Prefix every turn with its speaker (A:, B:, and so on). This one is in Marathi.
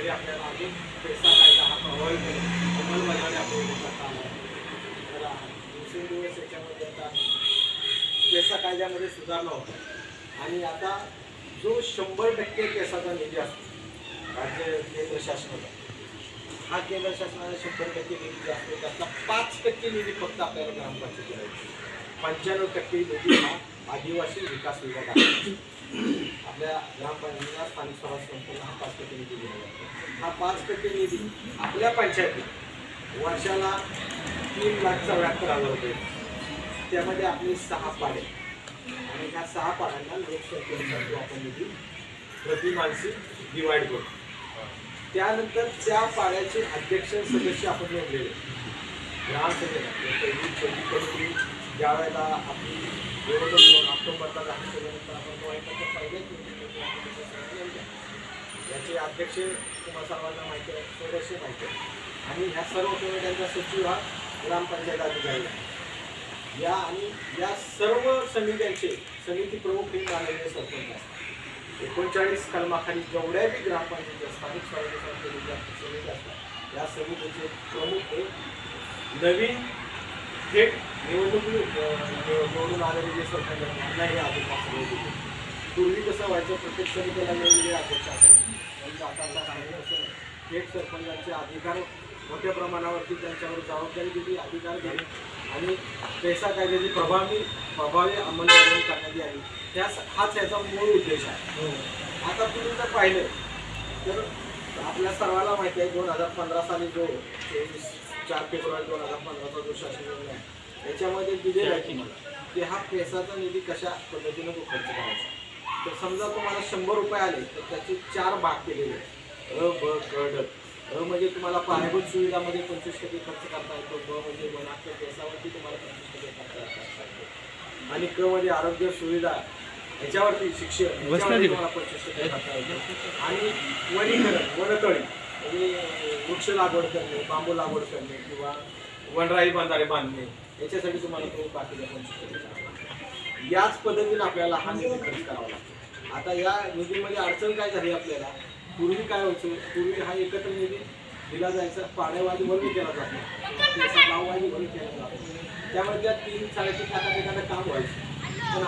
A: तरी आपल्याला अजून पैसा कायदा हा प्रभावीपणे अंमलबजावणी आपल्याला करता आला तर दिवसेंदिवस याच्यामध्ये आता पैसा कायद्यामध्ये सुधारणा होता आणि आता जो 100% पैसाचा निधी असतो राज्य केंद्र शासनाचा हा केंद्र शासनाचा 100% निधी जो असतो त्यातला 5% निधी फक्त आपल्याला ग्रामपंचायतीला येतो. 95% निधी हा आदिवासी विकास विभाग आहे. आपल्या ग्रामपंचायतीला स्थानिक स्वराज्य संस्थेला हा 5% निधी दिला जातो. हा 5% निधी आपल्या पंचायतीत वर्षाला 3,74,000 रुपये त्यामध्ये आपले 6 पाडे आणि ह्या 6 पाड्यांना लोकसंख्येनुसार आपण निधी प्रति माणसी डिवाइड करतो. त्यानंतर त्या पाड्याचे अध्यक्ष सदस्य आपण नेमलेले ग्रामसभेला ज्या वेळेला आपली निवडणूक ऑक्टोबरला जाहीर केल्यानंतर आपण पहिल्याच याचे अध्यक्ष तुम्हाला सर्वांना माहिती आहे, सदस्य माहिती आहे आणि ह्या सर्व त्यांचा सचिव हा ग्रामपंचायत अधिकारी या आणि या सर्व समित्यांचे समिती प्रमुख हे माननीय सरपंच असतात. 39 कलमाखाली जेवढ्या बी ग्रामपंचायती स्थानिक स्वराज्य संस्थेच्या समिती असतात या समितीचे प्रमुख हे नवीन थेट निवडून आलेले जे सरपंच यांना हे अधिकार सगळे दिले. पूर्वी कसं व्हायचं प्रत्येक समितीला वेगवेगळे अध्यक्ष असायचे पण आता कसं थेट सरपंचांचे अधिकार मोठ्या प्रमाणावरती त्यांच्यावर जबाबदारी दिली अधिकार दिले आणि पैसा कायद्याची प्रभावी अंमलबजावणी करण्यात आली. हाच याचा मूळ उद्देश आहे. आता तुम्ही जर पाहिलं तर आपल्या सर्वांना माहिती आहे 2015 साली जो 4 फेब्रुवारी 2015चा जो शासन निर्णय आहे याच्यामध्ये दिलेला आहे तुम्हाला की हा पैसाचा निधी कशा पद्धतीनं तो खर्च करायचा. तर समजा तुम्हाला 100 रुपये आले तर त्याचे 4 भाग केलेले अ ब क ड. अ म्हणजे तुम्हाला पायाभूत सुविधामध्ये 25% खर्च करता येतो. ब म्हणजे वनाच्या पैसावरती तुम्हाला 25% खर्च करता येतो आणि क म्हणजे आरोग्य सुविधा याच्यावरती शिक्षण तुम्हाला 25% करता येतो आणि वनीकरण वनतळी म्हणजे वृक्ष लागवड करणे बांबू लागवड करणे किंवा वनराई बंधारे बांधणे याच्यासाठी तुम्हाला तो बाकीच्या 25% याच पद्धतीने आपल्याला हा निधी खर्च करावा लागतो. आता या निधीमध्ये अडचण काय झाली आपल्याला पूर्वी काय व्हायचं पूर्वी हा एकत्र निधी दिला जायचा पाड्यावाली वर्ग केला जातो गाववाली वर्ग केला जातो त्यामुळे त्या 3-3.5 लाखात एखादं काम व्हायचं पण